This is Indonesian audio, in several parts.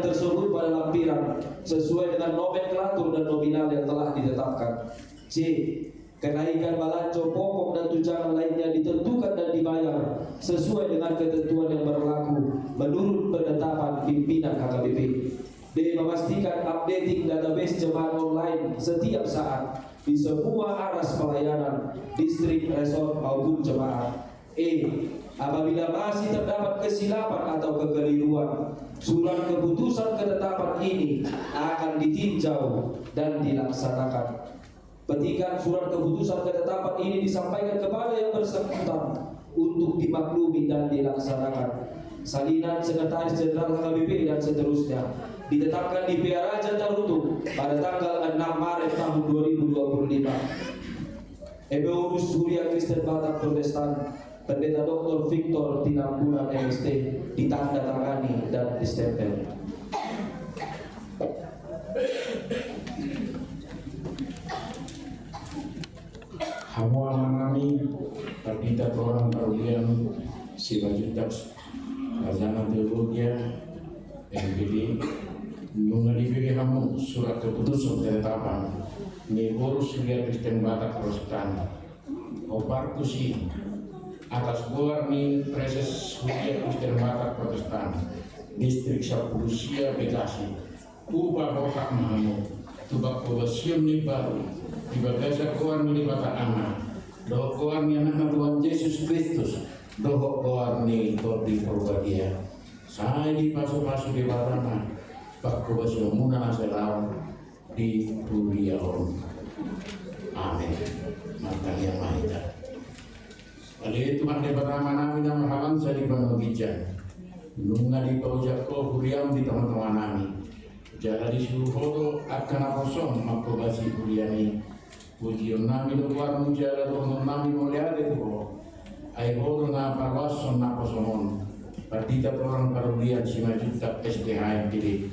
tersebut pada lampiran sesuai dengan nomenklatur dan nominal yang telah ditetapkan. C. Kenaikan balanco pokok dan tunjangan lainnya ditentukan dan dibayar sesuai dengan ketentuan yang berlaku menurut penetapan pimpinan HKBP. D. Memastikan updating database jemaah online setiap saat di semua aras pelayanan, distrik, resort maupun jemaah. E. Apabila masih terdapat kesilapan atau kekeliruan, surat keputusan ketetapan ini akan ditinjau dan dilaksanakan. Petikan surat keputusan ketetapan ini disampaikan kepada yang bersangkutan untuk dimaklumi dan dilaksanakan. Salinan Sekretaris Jenderal HKBP dan seterusnya ditetapkan di PA Raja Tarutung pada tanggal 6 Maret tahun 2025. EBU Surya Kristen Batak Protestan Pendeta Dr. Victor Tinambunan MST ditandatangani dan distempel. Hawa mengalami Pendeta Orang Karulian Sibajutas Sarjana Teologi MPD mengalami kamu surat keputusan ketetapan Nibor Surya Kristen Batak Protestan Opartusi atas Guarni Preses Surya Kristen Batak Protestan Distrik Sapulusia Bekasi Ubah Rohak Mahamu Tubak Pobasium ni baru di bagasa Guarni di Batak Anak doh Guarni anak Tuhan Yesus Kristus doh Guarni Tordi Purwadia saya di pasu-pasu di Barana Pak Pobasium Muna Naselau di Bulia Om. Amin. Maka yang mahita Ali Tuhan di pertama nami nama halang saya di Banogijan nunga di Paujako Buriam di teman-teman nami jala di seluruh horo akan kosong makobasi Buriani pujian nami luar mujala doang nami mulia itu ai horo na parwason na kosomon partita orang Karulian Simajuta SDH MPD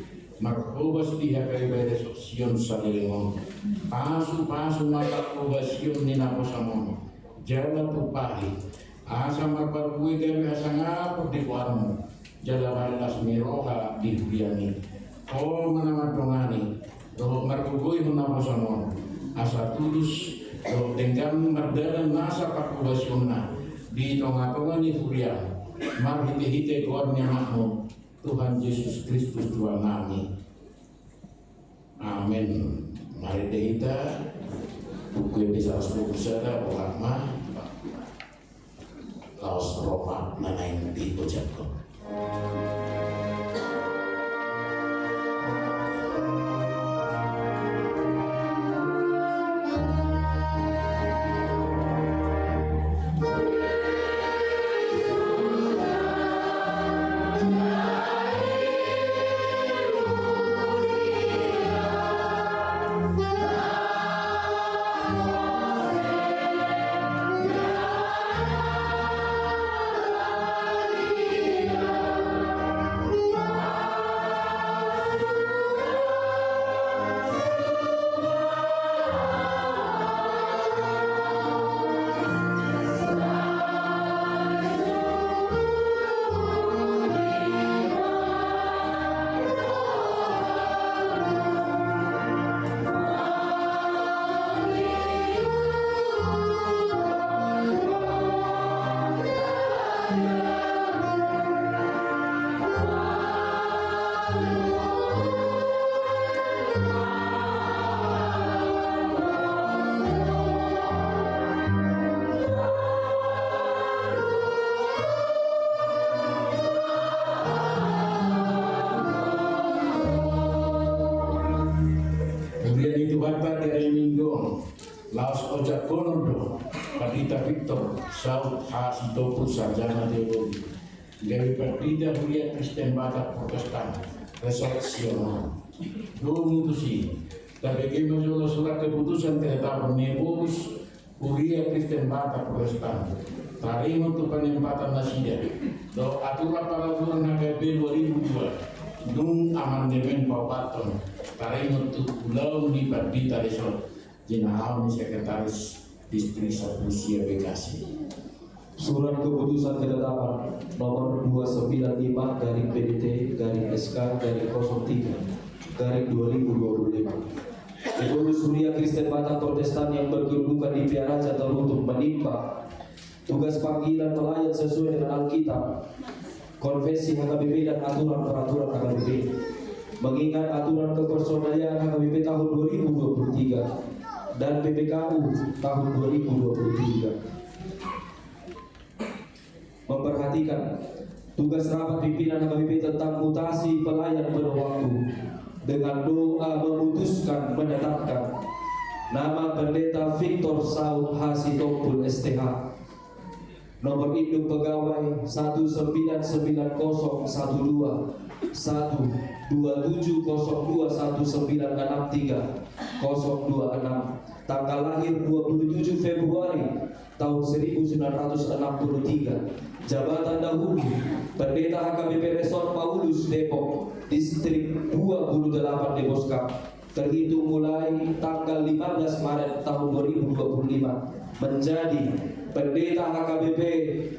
markobas di HKBP Sion Salilingong pasu mata kobasion ni na kosamon jala tupahi asa marparpui kami asa ngapur di kuarmu jala balas miroha di Buriani oh manamadongani doh markubui menamosamon asa tulus doh tenggam mardalan nasa pakubasionna di tonga-tonga ni Buriani mar hite-hite kuarnya makmu Tuhan Yesus Kristus Tuhan kami. Amin. Mari kita buku bisa sepuluh sada ulama laos Roma nanain di Bojako. Laos Ojak Konodo, Pendeta Victor, Saud Hasitopu Sarjana Teologi, Dewi Pendeta Surya Kristen Batak Protestan, Resort Sion, Mutusi, tapi menjual surat keputusan ketetapan Nebus Surya Kristen Batak Protestan, tarik untuk penempatan nasida, do aturan peraturan HKBP 2002, Dung amandemen Paupaton, tarik untuk pulau di Pendeta Resort. Jenahal ni Sekretaris Distrik Sapulusia Bekasi. Surat keputusan ketetapan nomor 295 garing PDT garing SK garing 03 garing 2025. Pengurus Huria Kristen Batak Protestan yang berkedudukan di Piaraja terutuk menimba tugas panggilan pelayan sesuai dengan Alkitab, konvensi HKBP dan aturan peraturan HKBP. Mengingat aturan kepersonalian HKBP tahun 2023 dan PPKU tahun 2023. Memperhatikan tugas rapat pimpinan HKBP tentang mutasi pelayan berwaktu dengan doa memutuskan menetapkan nama Pendeta Victor Saud Hasitopul STH, nomor induk pegawai 199012127021963, tanggal lahir 27 Februari tahun 1963. Jabatan dahulu Pendeta HKBP Resort Paulus Depok Distrik 28 Deboskap, terhitung mulai tanggal 15 Maret tahun 2025 menjadi Pendeta HKBP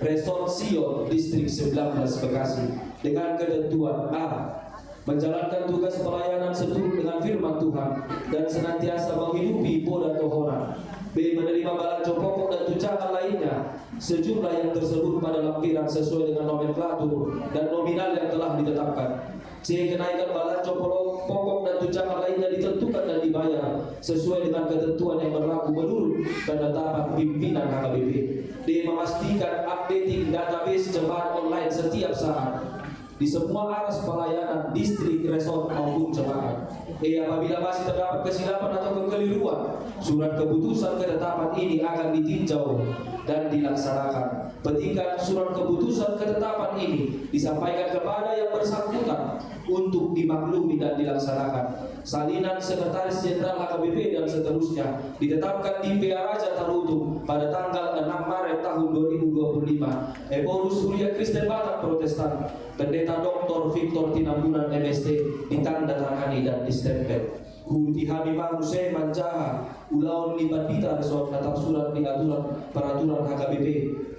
Resort Sion Distrik 19 Bekasi dengan ketentuan A. Menjalankan tugas pelayanan seturut dengan firman Tuhan dan senantiasa menghidupi poda tohonan. B. Menerima balanco pokok dan tunjangan lainnya sejumlah yang tersebut pada lampiran sesuai dengan nomenklatur dan nominal yang telah ditetapkan. C. Kenaikan balanco pokok dan tunjangan lainnya ditentukan dan dibayar sesuai dengan ketentuan yang berlaku menurut penetapan pimpinan HKBP. D. Memastikan updating database jemaat online setiap saat di semua aras pelayanan distrik, resort maupun jemaat. Apabila masih terdapat kesilapan atau kekeliruan, surat keputusan ketetapan ini akan ditinjau dan dilaksanakan. Petikan surat keputusan ketetapan ini disampaikan kepada yang bersangkutan untuk dimaklumi dan dilaksanakan. Salinan Sekretaris Jenderal HKBP dan seterusnya ditetapkan di Piaraja Tarutung pada tanggal 6 Maret tahun 2025. Pengurus Huria Kristen Batak Protestan Pendeta Dr. Victor Tinambunan MST ditandatangani dan distempel. Huti Habibah Hussein Manjaha Ulaun Libat Bita Resort Natak Surat di aturan peraturan HKBP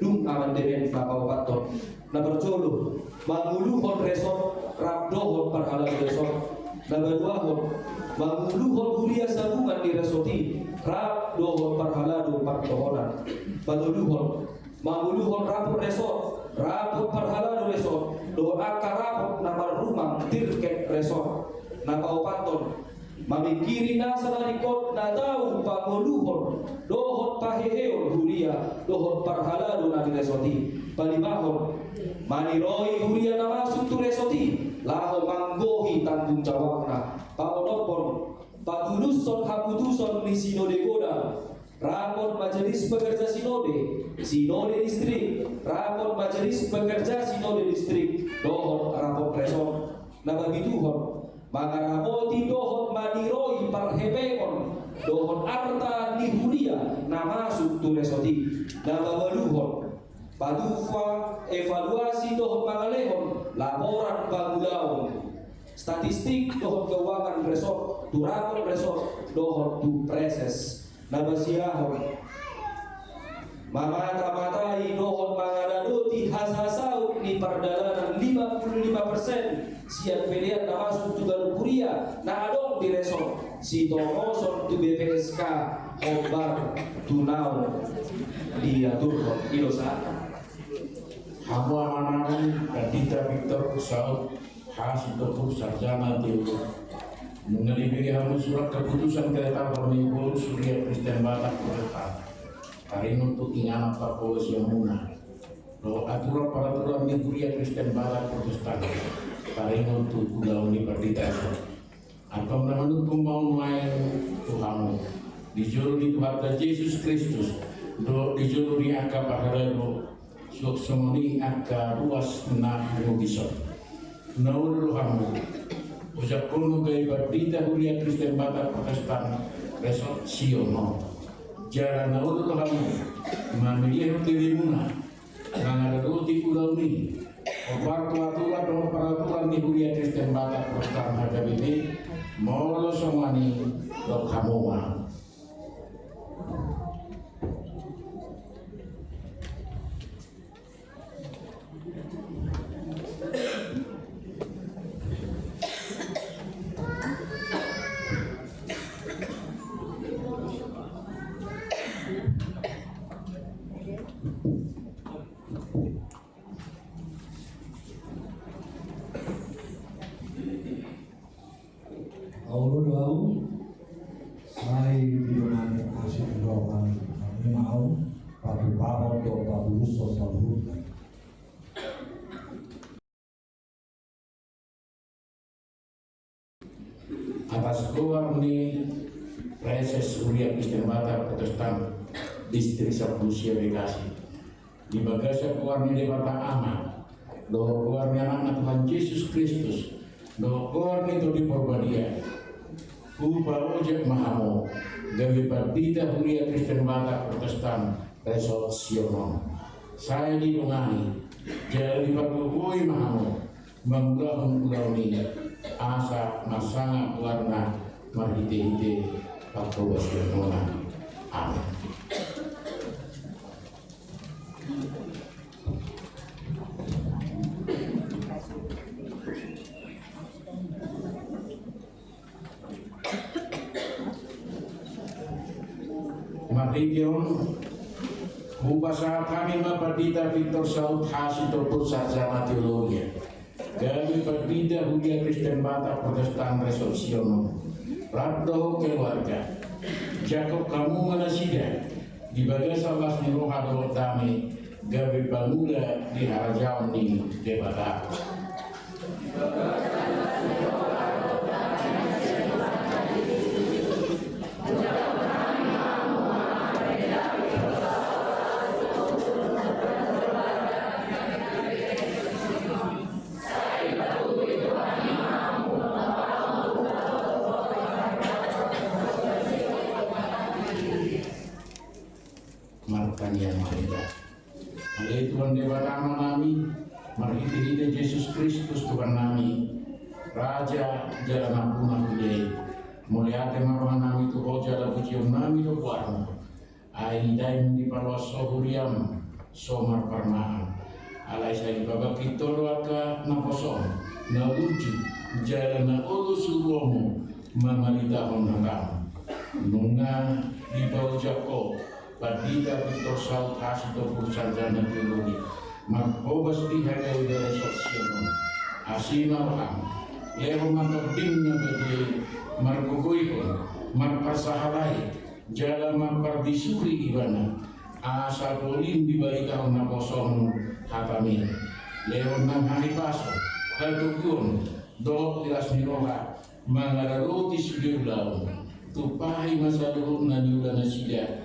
Dung Amandemen Bapak Paton Nomor Jolo Manguluhon Resort Rabdohon Parhalan Resort Nomor Duahon Manguluhon Huria Sabungan di Resoti Rabdohon Parhalado Partohonan Baduluhon Manguluhon Rapor Resort Rapor Parhalado Resort Doa Karapot Namar Rumang Tirket Resort Napao Paton mamikiri nasa nalikot na daw panguluhon dohot paheheon huria dohot parhalado na resoti palibahon maniroi huria na masuk tu resoti laho manggohi tanggung jawab na paonopon paguluson haputuson ni sinode goda rapor majelis pekerja sinode distrik rapor majelis pekerja sinode distrik dohot rapor resort na bagituhon Mangaraboti dohon maniroi parhebekon dohon arta di huria namasuk tu resoti nabawaluhon padufa evaluasi dohon mangalehon laporan bagulaon statistik dohon keuangan resort turakon resort dohon tu preses nabasiahon mamata-matai dohon mangadadoti hasasaut di perdalanan 55% siap pilihan nama masuk juga kuria na adong di resort si tomoson tu BPSK obar tunau diatur idosa Hamba Manang Pendeta Victor Saud Hasitopul Sarjana Teologi mengalami hamu surat keputusan ketetapan pengurus Huria Kristen Batak Protestan hari untuk ingana Papua Siamuna bahwa aturan peraturan di Huria Kristen Batak Protestan hari untuk ulang Universitas atau menurut kumbang main Tuhan dijuru di Tuhan Yesus Kristus do dijuru di angka pahalelo sok semoni angka ruas na mubison naulu hamu ucap kuno gay berdita Huria Kristen Batak Protestan Resort Siono jalan naulu hamu mamilih tirimuna nangaruti ulang ini peraturan dan peraturan di Huria Kristen Batak Protestan HKBP molo somani dok hamoa Paulo doau sai bidungan asik rohan kami mau pabu paro do pabu uso sabu. Atas keluar ni Reses Uria Kristen Batak Protestan Distrik Sapusia Bekasi di bagasa keluar ni Dewata Amat do keluar ni anak Tuhan Yesus Kristus do keluar ni to di Porbadia Upa ojek mahamo gawe Partida Uria Kristen Batak Protestan Resort Siono saya didungai jadi pagugui mahamo mengulang ni asa masanga warna marhite-hite patrobas bertona. Amin. Maridion Upasa kami Mapardita Victor Saud Hasito Sarjana Teologi Gawi Pardita Uria Kristen Batak Protestan Resort Siono Radho keluarga Jakob kamu manasida di bagasa las ni rohado dami gawi bangula di harajau ni debata Markanian Maria. Alai Tuhan Dewa Rama nami, marhiti Yesus Kristus Tuhan nami, Raja jalan apuna kudai, muliate marohan nami tu hoja la pujian nami do warna, ai daim di parwaso huriam, somar parmaan, alai sai babak itu doaka na kosong, na uju, jalan na ulu suruhmu, mamarita honakam, nunga di bau jako, Partida Victor Saud Hasito Sarjana Teologi Magpobas di Hagai dari Sosial Asina Roham Leho Mantordimnya bagi Margugui pun Marpasahalai Jala Marpardisuri Ibana Asal Polim di balik tahun Nakosong Hatami Leho Nang Haripaso Hadukun Do Tilas Niroha Mangararoti Sudiulau Tupai masa dulu Naniula Nasida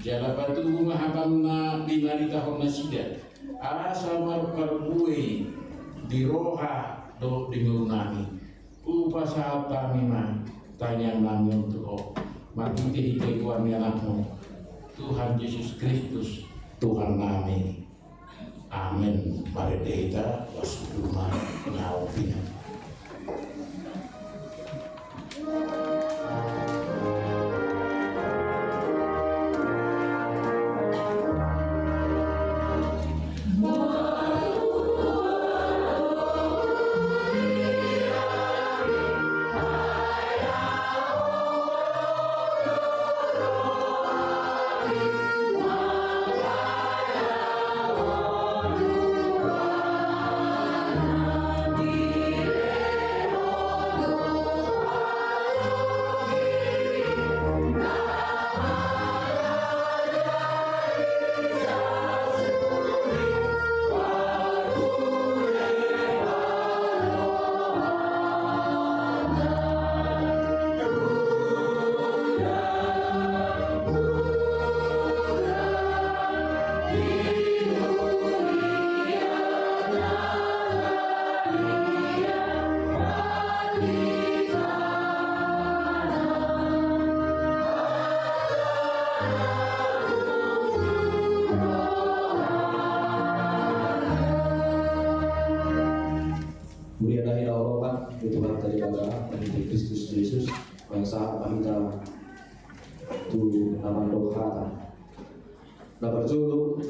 Jala batu mahabam na binari tahun nasida asa marparbui di roha do dimurunani upa saat tamima tanya nami untuk makiti hite kuami anakmu Tuhan Yesus Kristus Tuhan nami amin mari kita wasuduma ngaupina Tuhan daripada dari Kristus Yesus yang saat kita tu nama doa na berjulu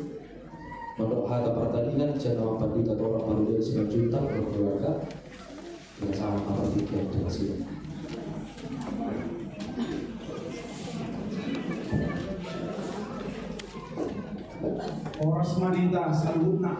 mendoa pertandingan jangan pandita orang baru dari 9 juta keluarga yang sama apa pikir dengan sini Oras manita saluna.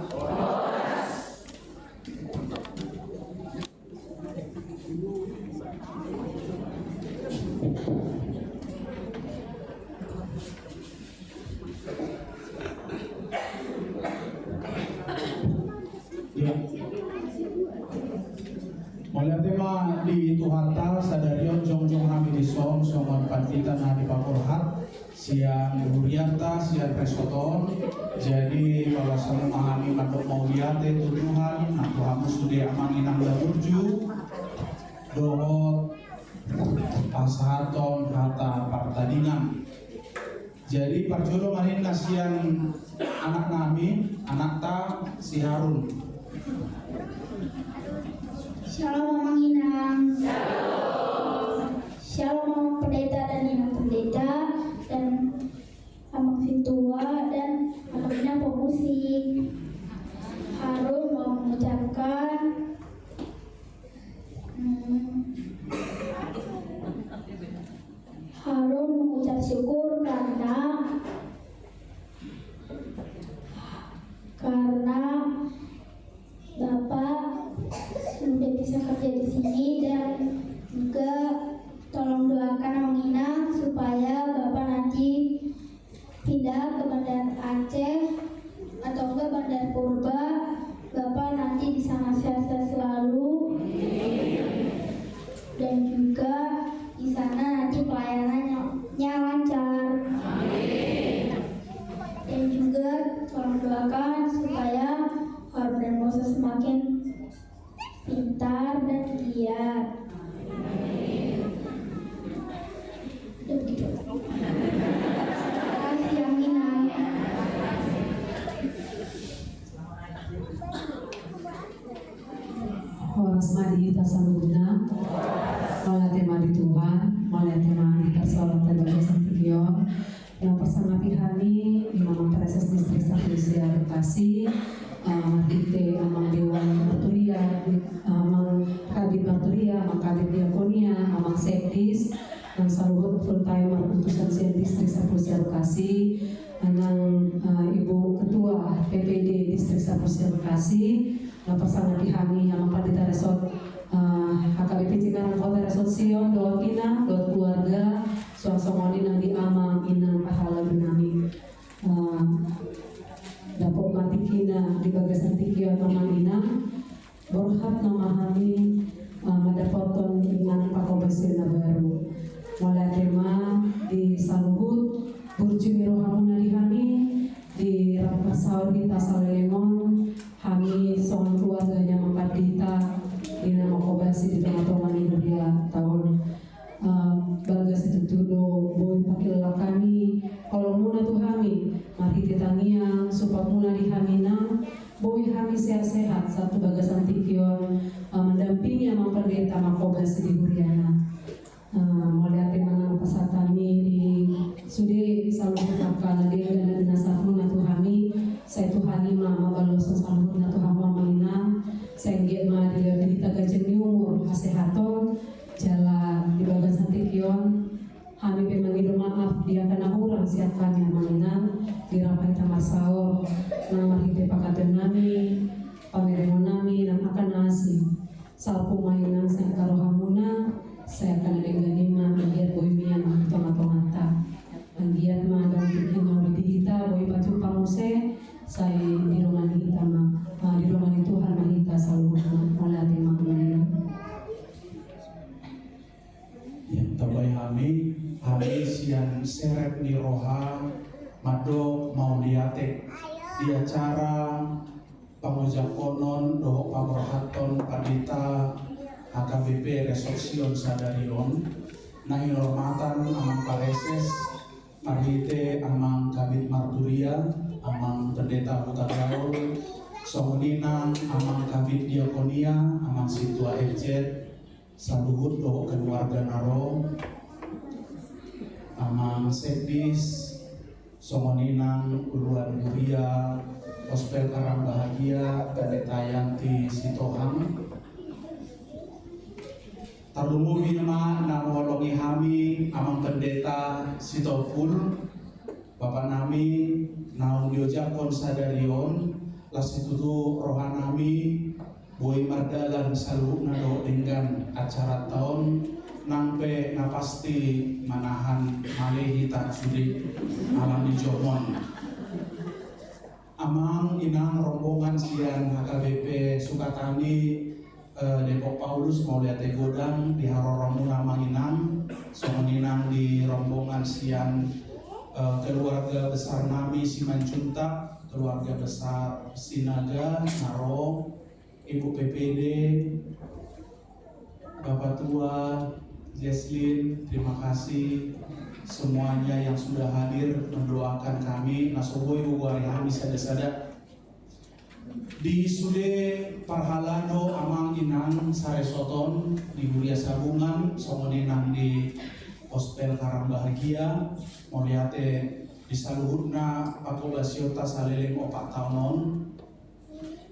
siang Huriarta, siang Resoton. Jadi kalau sama memahami matok mau liate tujuan, aku hamus sudah amanginang daburju, dohot pasahaton hata partadingan. Jadi parjodo manin kasihan anak kami, anak ta si Harun. Shalom Mamang Inang. Shalom Mamang Pendeta dan Inang Pendeta dan Mamang Sintua dan Mamang Inang pemusik. Harun mau mengucapkan Harun mengucap syukur karena Bapak sudah bisa kerja di sini, dan juga tolong doakan Mamang Inang supaya Bapak nanti pindah ke Bandar Aceh atau enggak Bandar Purba. Bapak nanti di sana sehat-sehat selalu, dan juga di sana nanti pelayanannya lancar. Dan juga tolong doakan supaya Harun dan Moses semakin pintar dan giat. Dan begitu. Terima kasih Amina. Horas madi tasaluna, malah tema di Tuhan, malah tema di persoalan dan santikion. Yang bersama pihani Imam Preses Distrik Sapusia Bekasi, Marhite Amang Dewan Marturia, Amang Kadip Marturia, Amang Kadip Diakonia, Amang Sekdis, yang saluhut full timer putusan Sian Distrik Sapusia Bekasi, Anang Ibu Ketua PPD Distrik Sapusia Bekasi, yang bersama pihani Amang Pendeta Resort HKBP Cikarang Kota Resort Sion, doa kina, doa keluarga, suasana di Amang Inang Pahala Benami. Dapur mati kina di bagasan tikion Amang Inang, berhat memahami madapoton dengan pakobesina baru. Mulai tema di Saluhut, Burjumi Rohamuna di kami, di Rampasau di Tasalengon, kami seorang keluarganya mempadita di nama Kobasi di tengah-tengah Indonesia tahun bagas itu tudo boy pakil kami kalau muna tu kami mari ditangiang supaya muna di hamina boy kami sehat-sehat satu bagasan tikion mendampingi Amang Pendeta Makobasi di Huriana. Mulai teman pasal kami di sudi selalu tetapkan dengan nasabuna tu kami saya Tuhani mama balos selalu tu kami mainan saya giat ma di tagajen umur kesehaton jalan di bagasan tikion kami pemanggil maaf dia kena urang siapkan yang mainan di rapai tamar sahur nama hidup pakatan nami pameremon nami dan akan nasi salpu mainan saya karohamuna saya akan denganima melihat boy mian tongata melihat ma dong bikin mau kita boy pacu pamuse saya di rumah kita di rumah Tuhan mahita selalu melatih maknanya. Yang terbaik kami siang seret ni roha mado mau liate di acara pangujak konon doh pamrohaton padita HKBP Resorsion Sadarion nahi hormatan Amang Pareses Marhite Amang Kabit Marturia Amang Pendeta Buka Gaul Songinang Amang Kabit Diakonia Amang Situa Ejet Saluhut doh keluarga Naro Amang Sepis Songoninang Uluan Muria Hospel Karang Bahagia Pendeta Yanti Sitohang Talungu Bima Namolongi Hami Amang Pendeta Sitoful Bapak nami Naung Diojakon Sadarion Lasitutu Rohanami Boy Mardalan Saluhut Nado dengan acara tahun Nampe napasti manahan malehi tak sudi alam di Jomon Amang Inang rombongan siang HKBP Sukatani Depok Paulus mau lihat godang di Haroromuna Manginang Somoninang di rombongan siang keluarga besar Nami Simanjuntak, keluarga besar Sinaga, Narong, Ibu PPD, Bapak Tua, Jesslyn, terima kasih semuanya yang sudah hadir mendoakan kami. Nasoboy Uwari Hami sada-sada di Sude Parhalado Amang Inang Sare Soton di Guria Sabungan Songonenang di Hospel Karang Bahagia Moliate di Saluhutna Pako Basiota Saleleng Opak Taunon.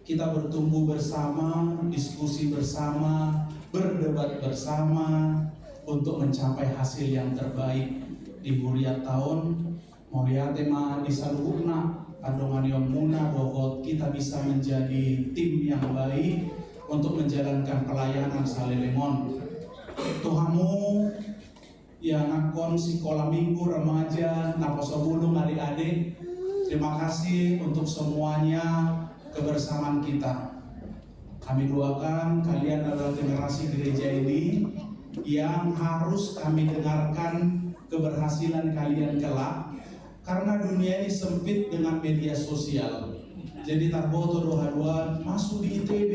Kita bertumbuh bersama, diskusi bersama, berdebat bersama untuk mencapai hasil yang terbaik di Guria tahun Moliate Ma di Saluhutna Andongan yang muna bahwa kita bisa menjadi tim yang baik untuk menjalankan pelayanan Salelemon. Tuhamu yang akon sekolah minggu remaja naposabulung adik-adik, terima kasih untuk semuanya kebersamaan kita. Kami doakan kalian adalah generasi gereja ini yang harus kami dengarkan keberhasilan kalian kelak. Karena dunia ini sempit dengan media sosial. Jadi tarboto dohaduan masuk di ITB,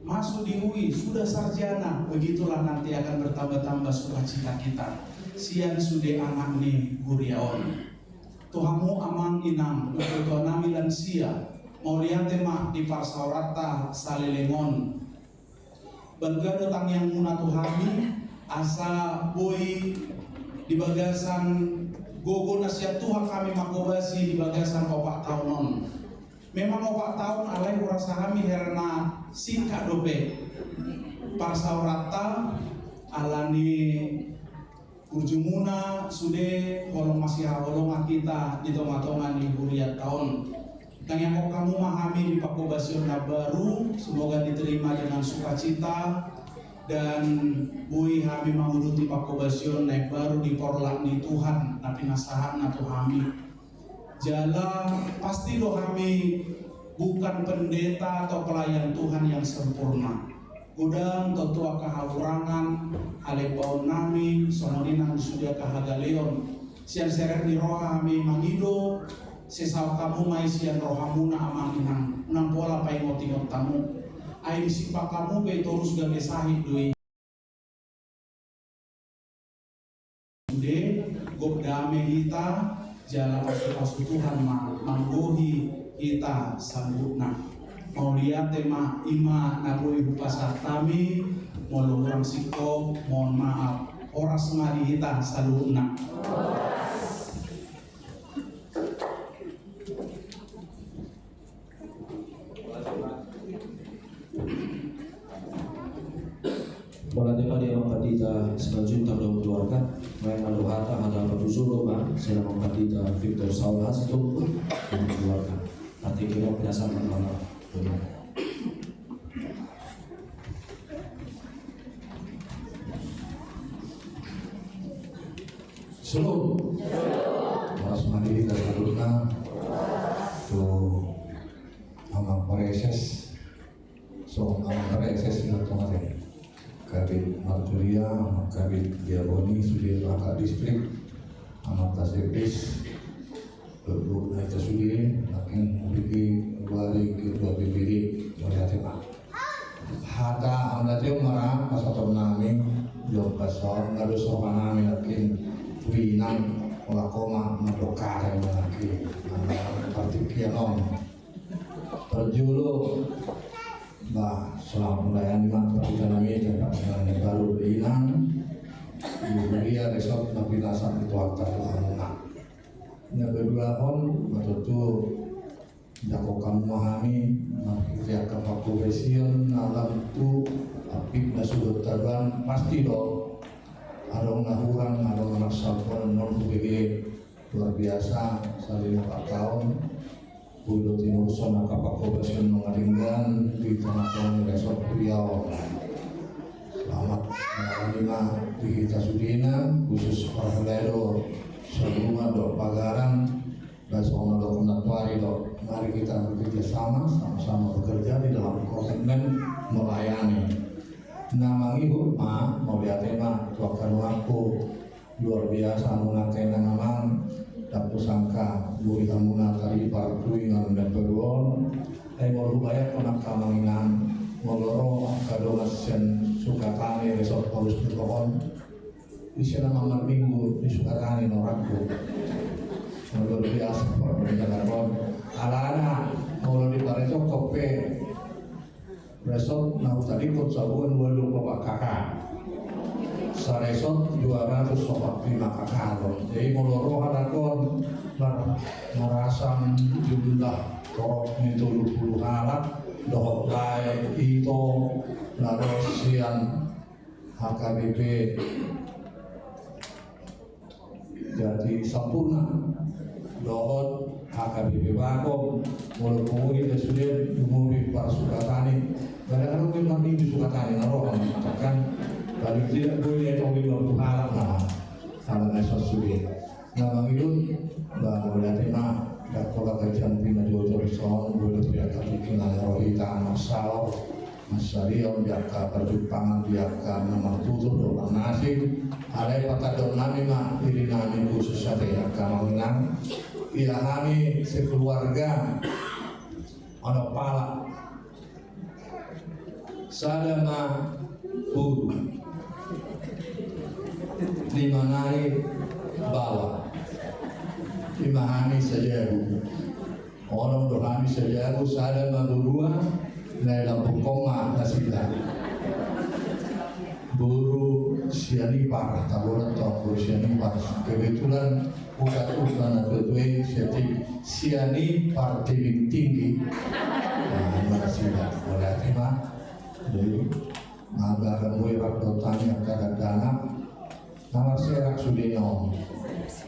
masuk di UI, sudah sarjana. Begitulah nanti akan bertambah-tambah sukacita kita. Sian sude anak ni guriaon. Tuhamu amang inang, untuk nami lansia. Mau lihat tema di Parsaurata Salelemon. Bangga datang yang muna Tuhami, asa boy di bagasan gogo nasihat Tuhan kami makobasi di bagasan opak tahunon. Memang opak tahun alai urasa kami herna singkat dope. Parsaurata alani urjumuna sude holong masih holong kita di tonga-tonga di Guria tahun. Dan yang kamu memahami di pakobasion baru semoga diterima dengan sukacita. Dan bui kami menguruti pakobasion naik baru di porlak di Tuhan tapi nasahan atau kami jala pasti lo kami bukan pendeta atau pelayan Tuhan yang sempurna. Udang tentu kahalurangan alepaun nami sononinang sudah kahagaleon sian seret di roh kami mangido sesau kamu mai sian rohamuna amanginang nang pola pai ngotingot tamu ai sipak kamu be terus gabe sahid doi de gob dame kita jala pasu Tuhan manggohi kita sambutna mau lihat tema ima naboi pasar kami mau orang siko mohon maaf orang semari kita salutna Bola tema dia mempatita selanjutnya dalam keluarga main maluhata ada berduzuro bang sedang mempatita Victor Saul Hasto dalam keluarga nanti kita biasa menolak Shalom. Mas mandi kita salutna tu amang pareses so amang pareses na tumate kabit Marturia, kabit Diaboni, sudir Raka Distrik, amat tasipis, berdua naik sudir, lakin bagi balik kedua bibiri melihatnya. Hata amdatnya marah pas atau nami, jauh pasal ngadu sopan nami lakin winang olakoma madokar yang lagi, partikianon, perjulu. Bah, selama melayani kita nami cakap baru hilang, dia resort nabi lasan itu akar anak. Yang kedua waktu itu jago kamu memahami, kita akan waktu besion alam itu apik nasuh terbang pasti dong. Ada ngahuran, ada anak sapon non UBG luar biasa, saling 4 tahun. Budo Timur Sona Kapakobasion mengaringgan di Tanah Resort Riau. Selamat menerima di kita sudina khusus Parhalado sebelumnya dok pagaran dan soal dok penatuari dok. Mari kita bekerja sama-sama bekerja di dalam komitmen melayani. Nama ibu mau lihat tema tuakan aku luar biasa mengakai namang Dapu sangka bui hamuna tadi partui ngan dan beruon mau lubayak konak kamanginan ngoloro kado sen Sukatani resort Paulus Berkohon di sana mamar minggu di Sukatani norakku luar biasa perjalanan ala-ala mau di Pareso kope resort nah tadi kot sabun walu bapak kakak saresot 245 kakak jadi moloro halakon merasan jumlah korok itu 20 alat dohok lain itu narosian HKBP jadi sempurna dohot HKBP Bakom mulai pungui dan sudah umumi para Sukatani kadang-kadang memang ini Sukatani narohan mengatakan balik tidak boleh itu waktu alat nah salah nasional sudah nah mengikut bahwa terima dan pola kajian pina jojo son boleh pihak bikin rohita masal masario biarkan perjumpaan biarkan nama tutur doang nasi ada patah don nami mah diri nami khusus ada yang kamanginan ia kami sekeluarga ada pala sadama guru di mana bawah dimahami saja orang dohami saja sadar madurua dalam pokoma nasibah buru sianipar taburan atau buru sianipar kebetulan ukat kedua sianipar tinggi nasibah boleh terima jadi magar gue rakyatan yang kadang-kadang nama serak sudino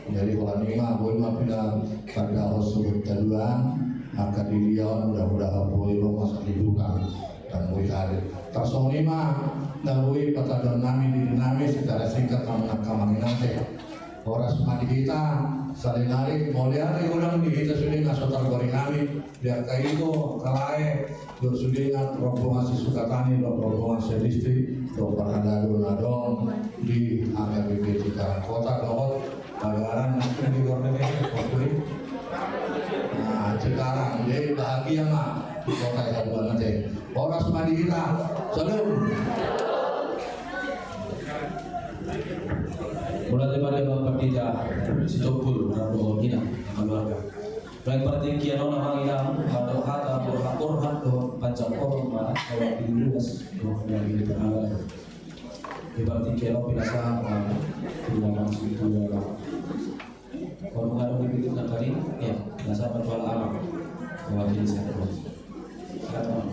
jadi kalau ini mah boleh mah pindah pada usul keduaan maka dilihat mudah-mudahan boleh masa dibuka dan boleh hadir tersoni mah dan boleh patah nami diri nami secara singkat kamangin nanti orang semadi kita saling narik mulia nih ulang di kita sudah nasotar goreng nami biar kayak itu kalai sudah ingat rombongan si Sukatani rombongan sedistri rombongan donadong di HKBP Cikarang Kota Dohot Bagaran nanti di luar negeri nah Cikarang jadi bahagia mah di kota Jawa nanti orang semadi kita salam mulai daripada Bapak Tidak Situpul Rabu Hina keluarga baik pertinggian orang Hanginang ada hata berhak do panjang korum mana kalau di luas yang di tengah di pertinggian pinasa tidak langsung keluar kalau mengadu di pintu tadi ya pinasa berjual alam kalau di sana silakan.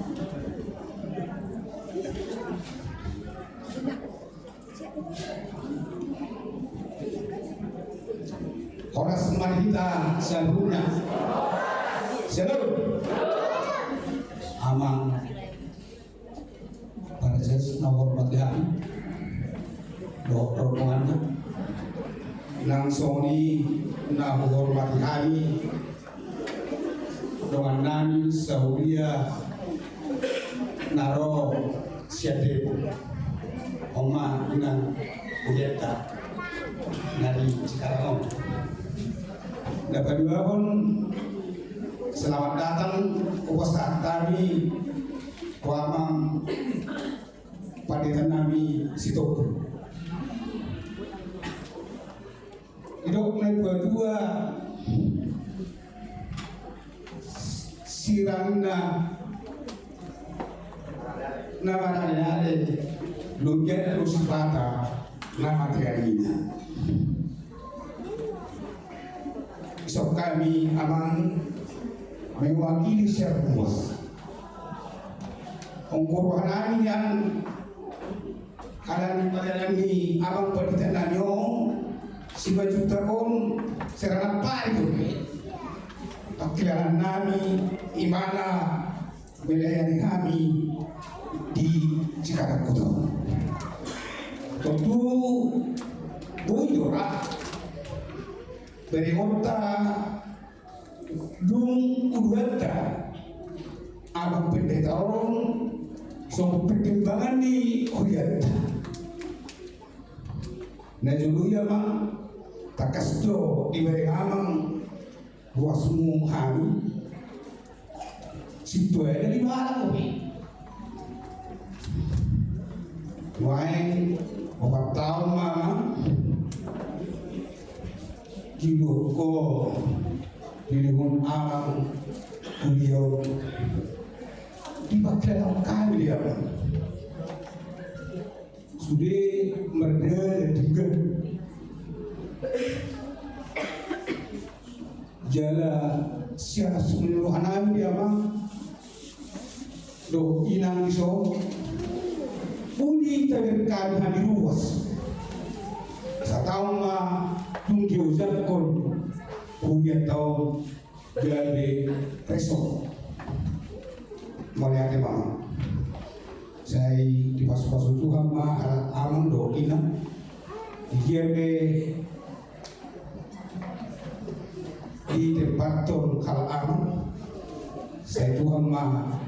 Orang semadi kita sebelumnya selalu amang pada jes nomor bagian rombongannya langsung ni nak menghormati kami dengan nami Saudia naro siade oma dengan Ujeta dari Cikarang. Dan kedua pun selamat datang Ustaz kami Wamang Padetan Nami Situ. Hidup naik berdua Sirangna nama ada Lugian Rusipata nama tiarinya. So kami amang mewakili semua ongkoruhanani yang kalan pada ini abang perditananyo si baju tahun serana apa itu pakilan nami imana wilayah kami di Cikarang Kota tentu bujurah berikota dung udwata abang pendeta orang so perkembangan di Kuyat nah dulu ya mak takas do ibare amang wasmu hami situ ada di mana kami wae opat tahun mama jilu ko dilihun amang kuliau dipakai dalam kali dia sudah merda juga jala secara keseluruhan dia mah do inang iso uli terkali hadir luas setahun mah tunggu ujar kon punya tahun jadi resort mulai mah saya di pas-pas Tuhan mah aman do inang dia di tempat ton kalau aman saya Tuhan mah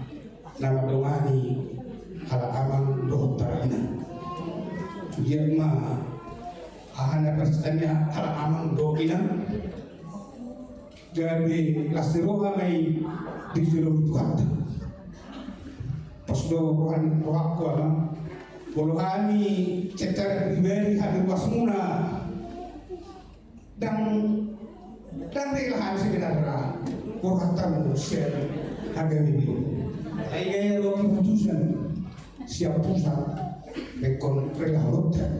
nama dongani kalau aman dokter ini dia mah ahana perstanya kalau aman dokina jadi lastiroha mai di jero Tuhan pas do rohan rohku aman bolohani cetar pribadi hadir wasmuna dan relah sebenarnya kuratan share harga ini. Ayah yang keputusan siap pusat bekon relah loter.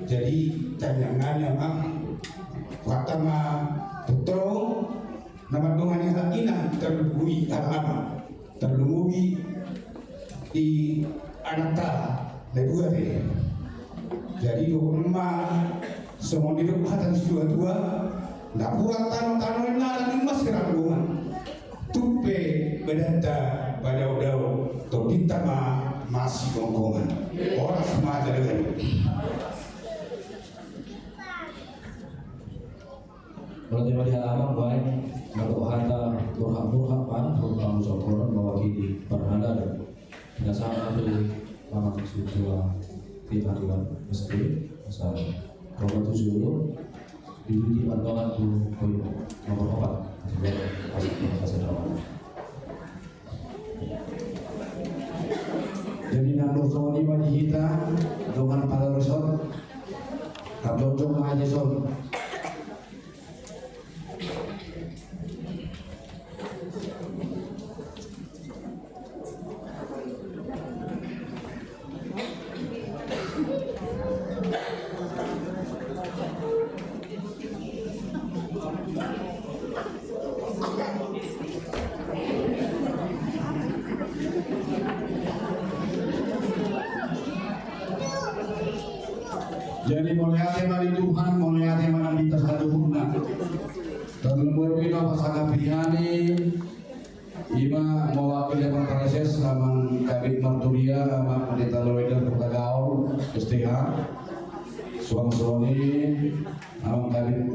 Jadi tanyangannya mah pertama betul nama dongannya hakina terlebih alama terlebih di anata kedua deh. Jadi rumah semua di rumah dan dua nggak buat tanah yang ada di mas keranggungan tupe berdata pada udau atau kita masih gonggongan orang semua ada dengan Berarti pada alam baik kalau harta burhak pan berupa sokoran mewakili berhala dan tidak sama dari lama sudah tiba-tiba mesti asal kalau 70 di pantangan tu nomor 4 pasal awal. Jadi nando soni wajib kita dengan pada resort kabel aja sol. Jadi mulai mari Tuhan, mulai mana kita satu guna. Terlebih kita pasangan pilihan Ima mewakili proses amang Kabit Marturia, amang Pendeta Loida Pertagaon, STH, suami amang Kabit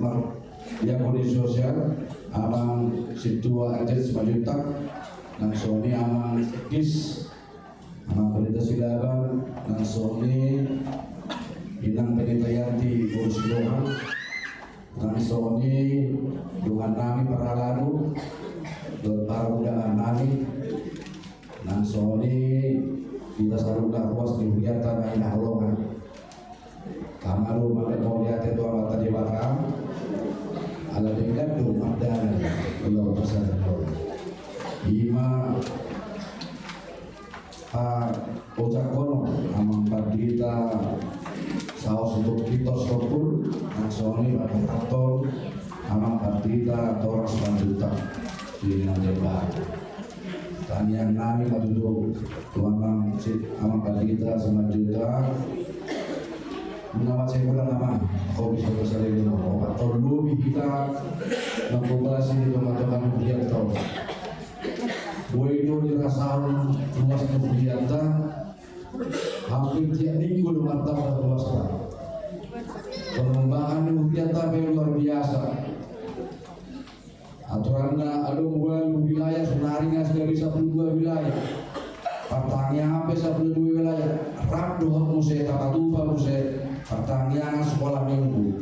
Diakoni Sosial, amang Situa Ajet Majutak, dan suami amang Kis, amang Pendeta Silaban, dan suami Inang Pendeta Yanti Urus Dohan, dan suami Tuhan nami para lalu para undangan nami dan suami kita selalu ruas di kegiatan ini halongan kamaru makan mau lihat itu apa tadi bakam ala dengan doa dan Allah pasal ima ojak kono amang kita saus untuk kita sopul dan suami pada atol amang kita orang selanjuta di Najibah. Tanya nami maduduk tuan amang kita selanjuta. Menawat saya pula nama kau bisa bersalin dengan obat atau lebih kita mengkomunikasi di teman-teman kuliah tahu. Itu dirasakan luas kegiatan hampir tiap minggu dengan tambah luas. Pengembangan kegiatan luar biasa. Aturannya ada wilayah sebenarnya sudah bisa 12 wilayah. Pertanyaan sampai 12 wilayah. Rabdo musik tata tuba musik pertanyaan sekolah minggu.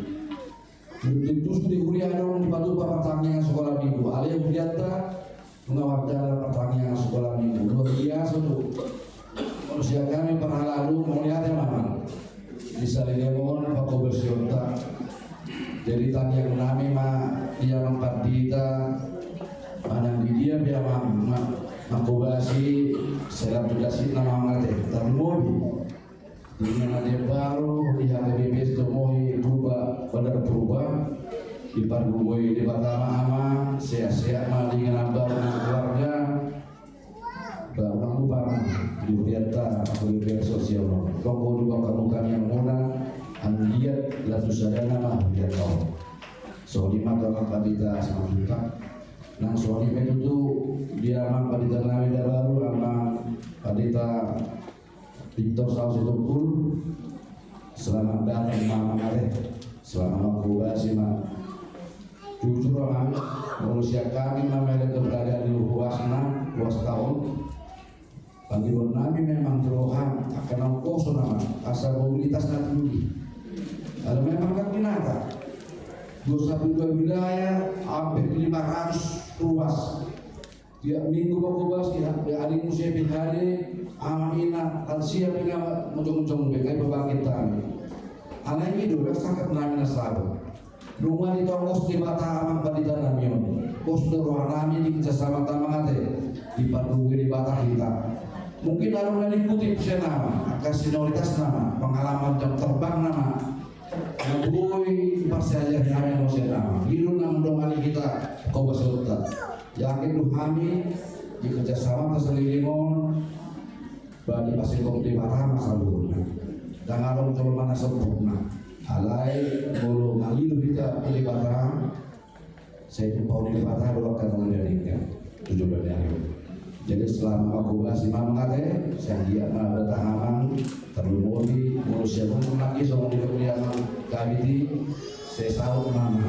Terus di kuliah dong dibantu pertandingan sekolah minggu. Alih berjata mengawal pertandingan sekolah minggu. Luar biasa tuh. Manusia kami pernah lalu melihatnya mana. Bisa dilemon Pak Kobesyonta. Jadi tadi yang kami dia mempat kita mana dia makubasi serap dikasih nama mate tapi mobi dengan ada baru di HPBP itu mau berubah berubah di Parguboi di pertama ama sehat-sehat mah dengan baru keluarga baru lupa di Buriata HPBP sosial toko juga kamu yang muna andiat lalu sadana mah dia tahu so lima orang kadita sama kita nang soalnya itu tuh dia mang kadita nawi baru sama kadita Victor Saus itu pun selamat datang mama kare selamat kubasi mah jujur orang manusia kami memiliki keberadaan di luas tahun bagi nabi memang terohan akan kosong nama asal mobilitas nanti kalau memang kan binatang 22 wilayah hampir 500 ruas tiap minggu bakubas ya hari musim hari amina lansia dengan muncung-muncung bekai bebangkitan anak ini dulu sangat namanya sahabat rumah di tongkos di mata amang badita namion kos doronami di kerjasama tamangate di Parduwe di Bata kita mungkin ada yang ikuti nama kasinooritas nama pengalaman jam terbang nama Ngabui persaja yang dosen nama, biru nama domani kita kau berserta. Yakin lu kami di kerjasama terselimon, bagi pasir kopi marah masalah. Dan kalau mencoba mana sempurna, alai bulu ngalilu kita pilih batang. Saya itu mau pilih batang dua kali menjadikan 17 hari. Jadi selama aku masih mengate, saya dia bertahan terlumuri manusia pun lagi soal di kuliah kami saya tahu nama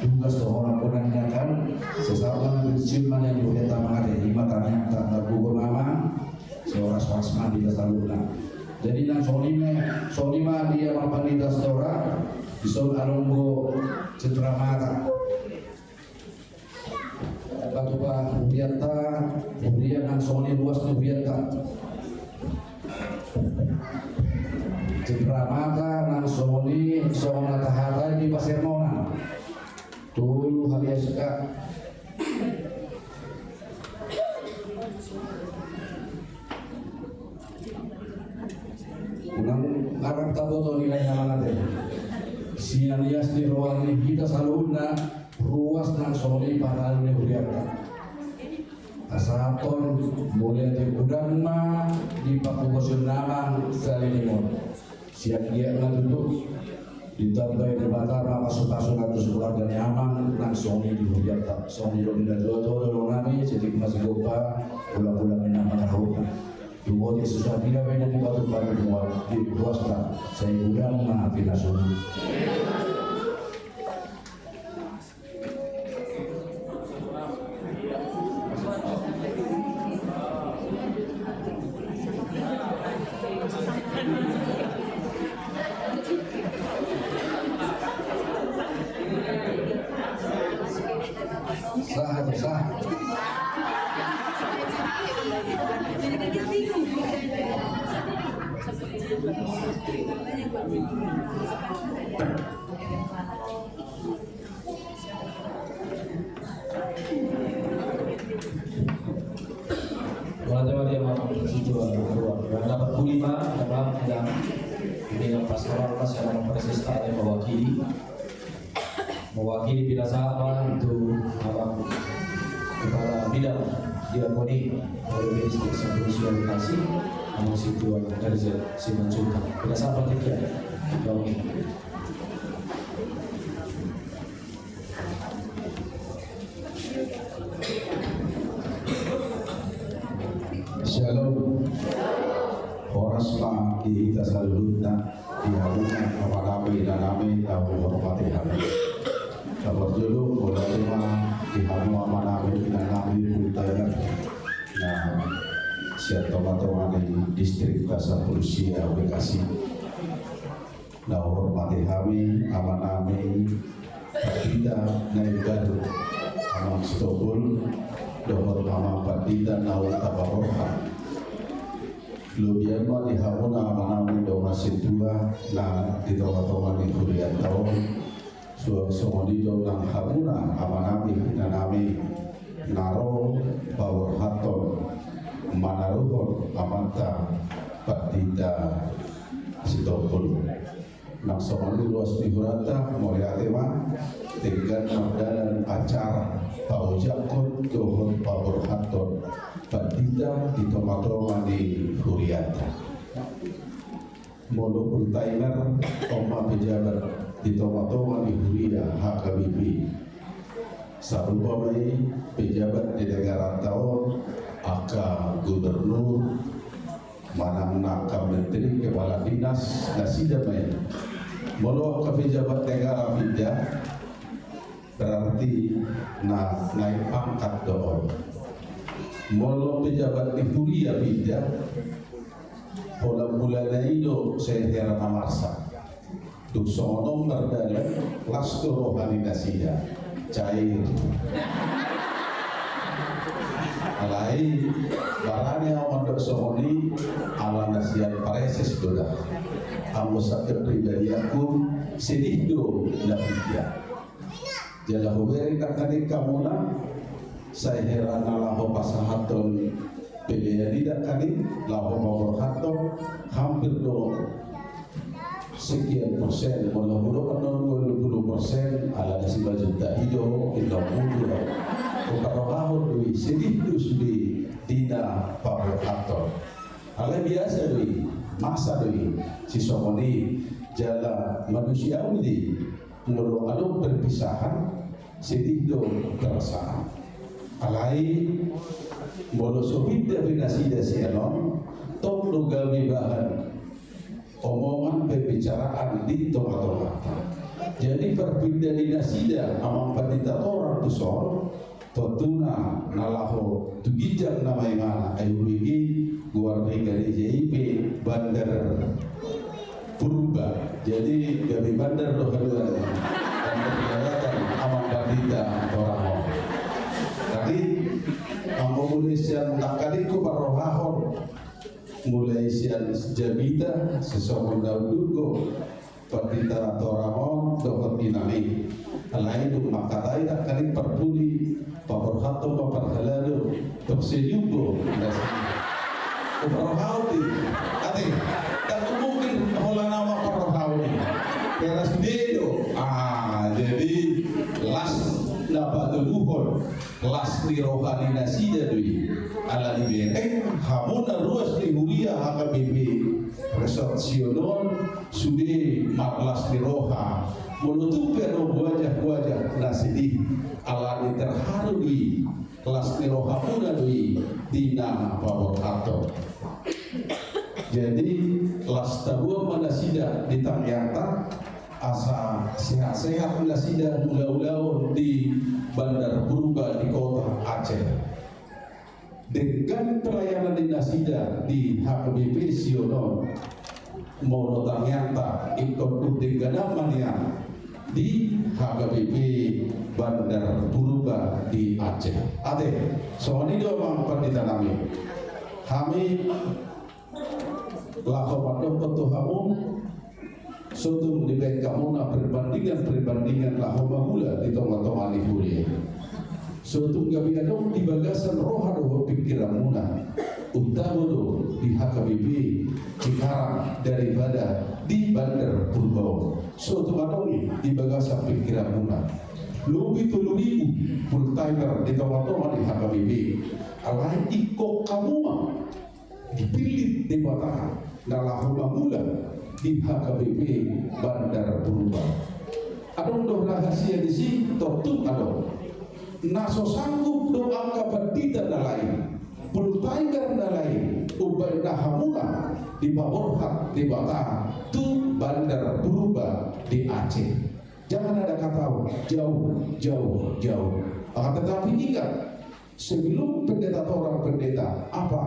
tugas seorang penanya kan saya tahu mana berciuman yang diudah mengate lima tanya tak tergugur nama seorang swasma di dasar lunak jadi nang sonima dia mapanita seorang disol alunggo citra mata batu pa Buriata, kemudian nang soni luas ni Buriata. Cendramata nang soni sona tahata di Pasir Mona. Tulu hal suka. Unang arang taboto nilai nama nate. Sian lias di ruang kita saluna. Ruas nang soli para ne Buriata asaton boleh di udang mah di Pakubosun namang salimon siap dia ngaduduk ditambah di Batara masuk-masuk atus keluarga nyaman nang soli di Buriata soli lo tidak jodoh nami jadi masih gopa pulang-pulang nama tahu dua dia susah dia beda di batu baru di ruas tak saya udang mah tidak soli sah. Wala dia mau situ dapat kulima dapat yang ini yang pastoral pas yang presista yang mewakili bila sahabat itu apa kepada bidang diakoni oleh Ministeri Sosialisasi namun situ dari Siman Sultan bila sahabat itu ya Shalom. Horas pa di Tasaludna di hubungan apalagi dalami tahu hormati kami. Kabar julu boleh terima di hubungan manami dan kami budaya. Nah, siapa teman di distrik Kasar Polisi Bekasi. Nah, hormat mati kami amanami patita naibaru amang stobul dohor amang patita nau tabaroha lubian ma dihamuna amanami do masih tua na ditowa-towa ni kurian tahun suamodi do nang hamuna amanami nanami naro power haton manaruhon amanta patita sitopul nang somali luas dihurata moriatema tinggal magdalan acara paujakon dohon power haton patita ditoma-toma di huriata molopul timer oma pejabat ditoma-toma di huria HKBP sarupamai pejabat di negara tahun aka gubernur manang naka menteri kepala dinas nasida main molo aka pejabat negara pindah berarti naik pangkat doon molo pejabat di huria pindah pola mulana ido saya heran amarsa duk sonom berdalam lasto rohani nasida cair alai barani amandok sohoni ala nasihat pareses doda amo sakit pribadi aku sedih do lapia jala huberi kakani kamuna saya heran ala ho pasahaton pilihan tidak kani lahu mawar haton hampir do sekian persen mudah-mudahan 20% ala nasi baju tak hijau indah muda Ukarahahun dui sedih tu sudi tina power haton ala biasa dui masa dui sisomoni jala manusiawi di mulu adu perpisahan sedih do perasaan alai mulu sobida binasida sianon tok do gawe bahan omongan pembicaraan di tengah-tengah. Jadi perpindah dinasida amang patita orang tu soal totuna nalaho tugijak nama yang IUBG guar dari JIP bandar Purba. Jadi dari bandar doh kedua bandar kelihatan amang patita orang. Tadi Indonesia tak kaliku parohahon mulai sian jabita sesuatu daudugo patita toramon dokter dinami lain duk makatai tak kali perpuli paperhato paperhalado tokseyugo paperhauti ati tak mungkin hola nama paperhauti teras dedo jadi las dapat luhur las di rohani nasida dui ala di benteng hamuna ruas di huria HKBP resort sionon sudah maklas di roha menutupi wajah-wajah nasidi ala di terharu dui las di roha muda dui tina power hato jadi las tabua manasida di Tangyata asa sehat-sehat nasida ulau-ulau di Bandar Purba di kota Aceh dengan pelayanan di nasida di HKBP Sionon Mono Tangyata ikut dengan namanya di HKBP Bandar Purba di Aceh. Ate, soalnya itu memang ditanami. Kami lakukan ketua umum suatu di kamuna perbandingan lahomahula di tengah-tengah lihuria suatu gabiadong di bagasan rohado pikiran muna utama do di HKBP Cikarang daripada di Bandar Purba suatu kadong di bagasan pikiran muna lebih 7.000 full timer di tengah-tengah di HKBP alain ikut kamua dipilih di Bataan dan lahomahula di HKBP Bandar Purba. Adong do rahasia di sini tortut adong. Naso sanggup do angka bandita dan lain, pultaigar dan lain, ubay nahamuna di Baborhat di Bataan, tu Bandar Purba di Aceh. Jangan ada kata jauh. Akan tetapi ingat, sebelum pendeta apa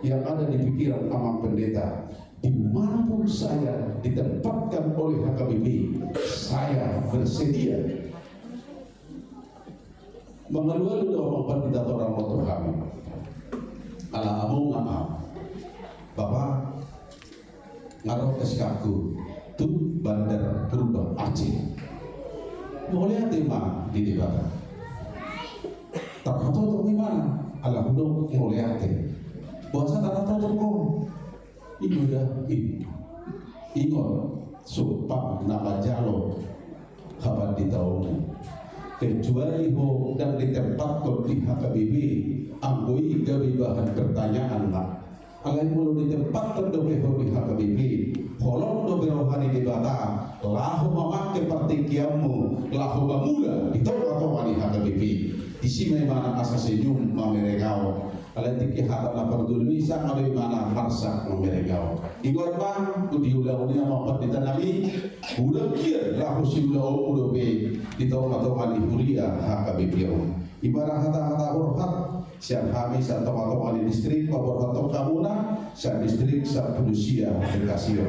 yang ada di pikiran amang pendeta? Dimanapun sebelum saya ditempatkan oleh HKBP, saya bersedia mengeluarkan doa pendeta orang motor kami. Ala amu maaf, Bapak ngaruh SK-ku tu Bandar Purba Aceh. Boleh tema di dibata. Tak tahu tu mana? Ala hudung boleh ate. Puasa tak tahu tu ini dah ingat sumpah nama jalo kapan di tahun kecuali ho dan ditempatkan di HKBP anggoi gawe bahan pertanyaan nak alai mulu ditempatkan di HKBP holong do rohani debata lahu memakai partikiamu lahu mamula di tengah-tengah di HKBP di sini mana asa senyum mameregao alai tiki hata na perduli sang alai mana marsak mameregao ingat bang tu diulang-ulang sama pendeta Nabi udah kia lahu siulau udah be di tengah-tengah di Huria HKBP ibarat hata-hata hormat siang kami saat teman-teman di distrik Paborhato Kamuna saat distrik saat Pelusia Bekasio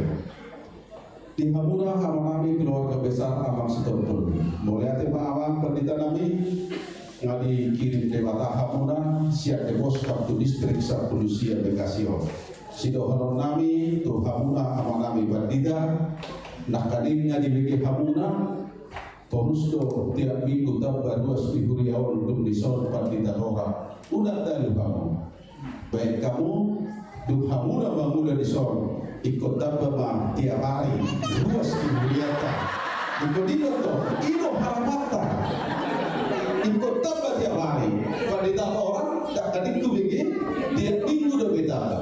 di Hamuna kami keluarga besar Abang Setompul mulai tema awang pendeta Nabi ngadi kirim dewata Hamuna siap depos waktu distrik saat Pelusia Bekasio sido halon nami tu Hamuna ama nami pendeta nak kadimnya dibagi Hamuna Porusto tiap minggu tambah 2 ribuan untuk disol pendeta orang udah tahu kamu baik kamu duk hamuna bangula disol ikut tambah tiap hari 2 ribuan ikut itu ino haramata ikut tambah tiap hari pendeta orang tak kadang begini tiap minggu dah betapa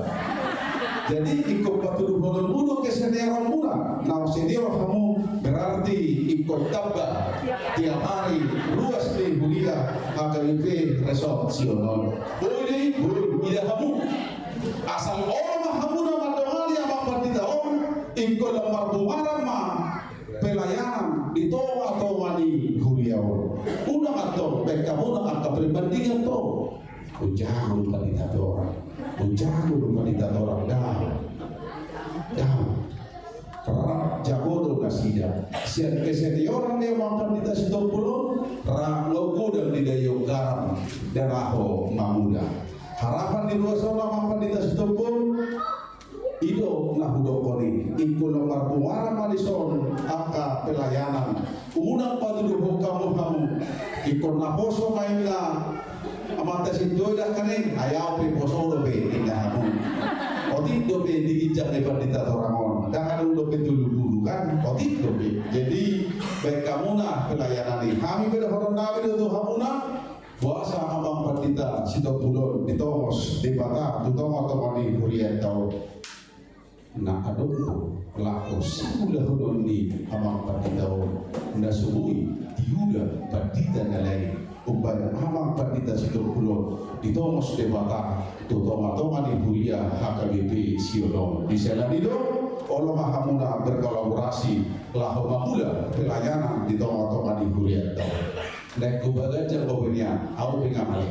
jadi ikut patuh bulan ke senior murah nah senior kamu berarti ikut tambah tiap hari luas di Huria HKBP Resort Sionon boleh tidak kamu asal orang kamu nama doali apa pendeta ikut lembar bumaran mah pelayanan di toa atau wani Huria udah atau kamu nak perbandingan tuh ujago pendeta orang ujago pendeta orang dah karena jago do nasida sian kesenior dia makan di tas pulau rang logo dan di dayung garam dan aho mamuda harapan di luar sana makan di tas pun ido nah hudokoni ikut lembar puara malison angka pelayanan umuna padu kamu ikut naposo mainnya amata sinjo dah kane ayau pe poso do be indah kamu otik do be diijak di pendeta Torangon dan do be dulu kan otik do be jadi baik kamu nah pelayanan ini kami pada orang nabi do kamu nah puasa abang pendeta Sitopulon di Tomos di Bata tu tomo di Huria tau nak aduh lakus udah hodon di abang pendeta nda subui diulah pendeta lain upaya amang pendeta Sitopulon di Tomos de Bata tu toma di Huria HKBP Sionon di sana itu Allah Mahamuna berkolaborasi lahu mamula pelayanan di toma di Huria tau naik kubagajar bawanya au pengamale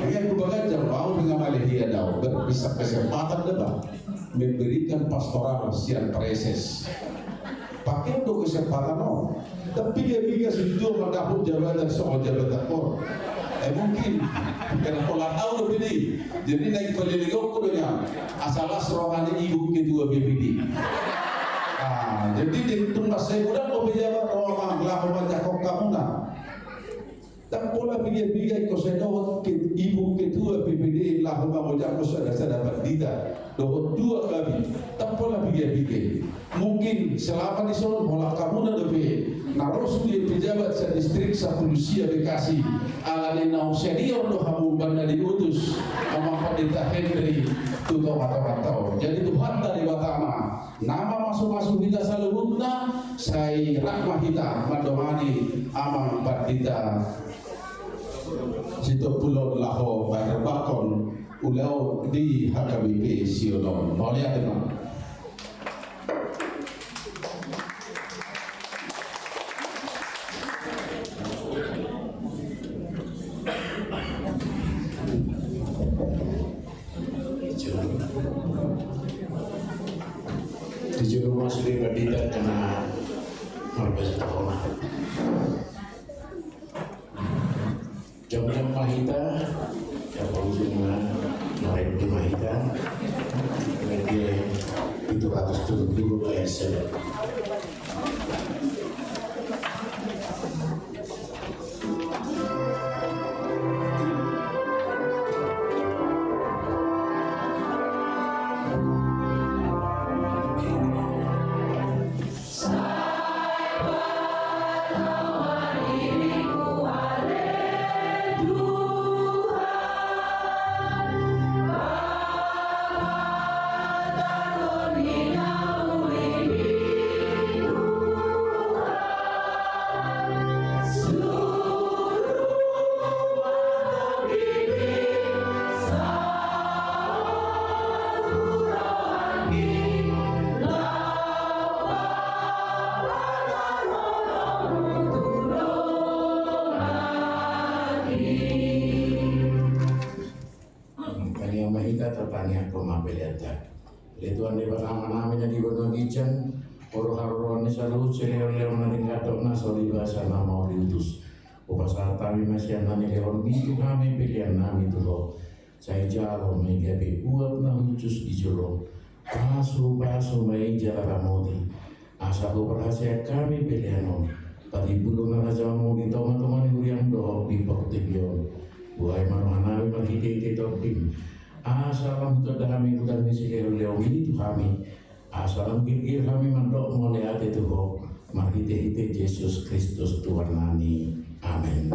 yang kubagajar au pengamale dia dau bisa kesempatan debat memberikan pastoral sian preses pakai untuk kesempatan tapi dia situ mendapuk jabatan soal jabatan kor mungkin karena pola tahu begini jadi naik pelilingok kudunya asalas rohani ibu ketua BPD jadi di tumbas saya udah mau pejabat orang lalu baca kok kamu nak tak pola biaya kau saya tahu ibu ketua BPD lalu mau baca kau saya dapat dita dapat 2 kali tak pola biaya mungkin selama di sana pola kamu nak lebih naros dia pejabat sa distrik sa Pelusia Bekasi alani nau senior do kamu banda diutus sama pendeta Henry tuto atau jadi Tuhan dari Batama nama masuk-masuk kita salubutna saya rahmahita mandomani amang pendeta Sitopulon laho bayar bakon ulau di HKBP Sionon boleh teman. di rumah sendiri berdita kena merbas tahun. Jam-jam mahita, apa ujungnya narik di mahita, kemudian 770 ASL. Tuhan di nama-namanya di Bonogijan, Oro-Haroni Salu, Leon Naring Gatok Nasoli Bahasa Nama Oriutus, Upasal Tami Masyanan Leon Itu kami pilihan nami Tuho, saya jalo Megabe Uap Nahucus di Jolo, Pasu Mai Jalaramoti, Asal Perhasia kami pilihan om, Pati Bulu Narajamu di Toma-Toma di Uriang Dohok di Portibion, Buai Marmanawi Marhiti Titopim, Asalam kedami bukan misi leo itu kami. Asalam kikir kami mandok mulai hati Tuhan. Mari hite Yesus Kristus Tuhan nami. Amin.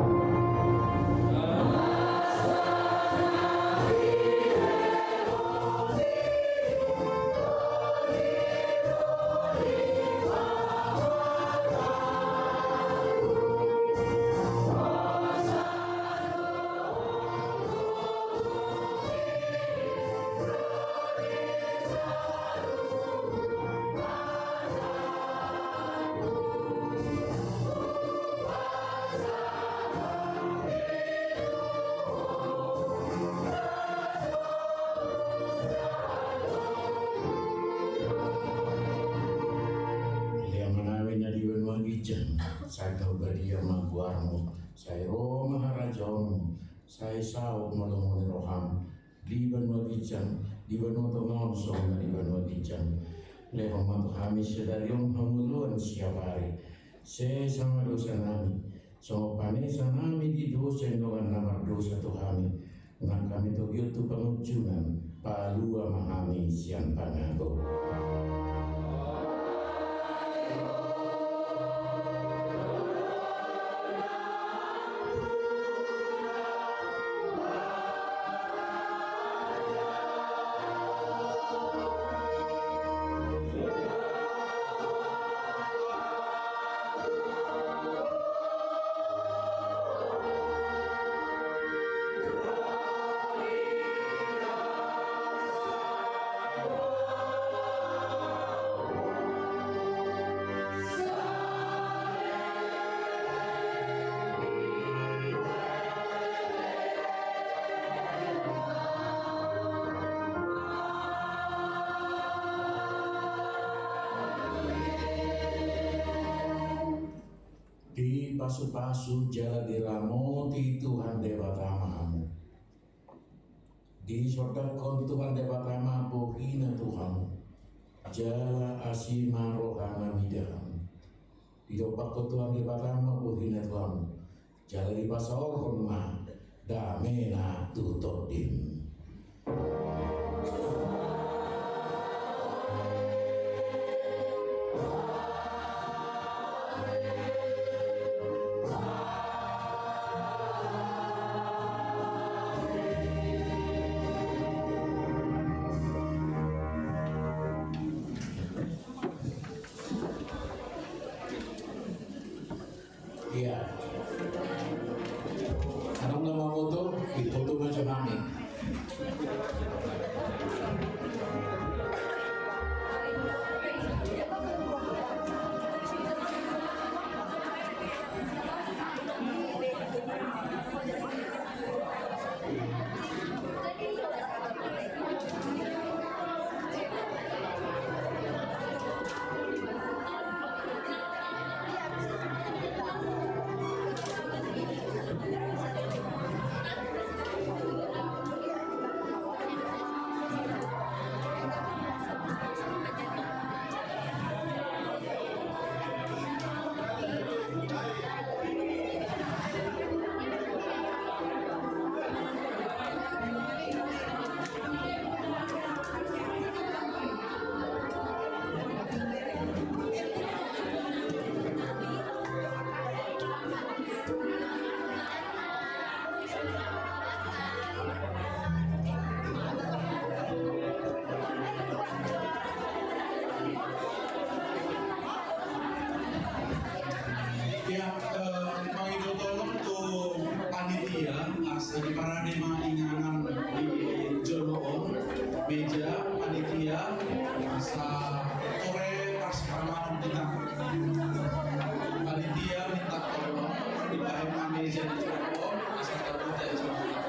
Saya Badia Maguarmu, saya Roma Harajamu, saya Sao Malomoni Roham, di Banwagijan, di Banwatongon Sona, di Banwagijan, Lehom Matu Hamis, Sedarium Hamuluan Siapari, saya sama dosa nami, sama panesa nami di dosa dengan nama dosa Tuhami, dengan kami Tokyo tu pengujunan, Palua Mahami Sian Pangago. Pasu-pasu jala diramoti Tuhan Dewatamamu. Di sodakon Tuhan Dewatama bohina Tuhan. Jala asima rohana midam. Di dopako Tuhan Dewatama bohina Tuhan. Jala di pasaorhon ma damena tutodim. Iya. Anong nama foto? Foto macam kami. bisa sore pas ramalan kita. Panitia minta tolong dibayar meja di Cirebon bisa terbuka di Cirebon.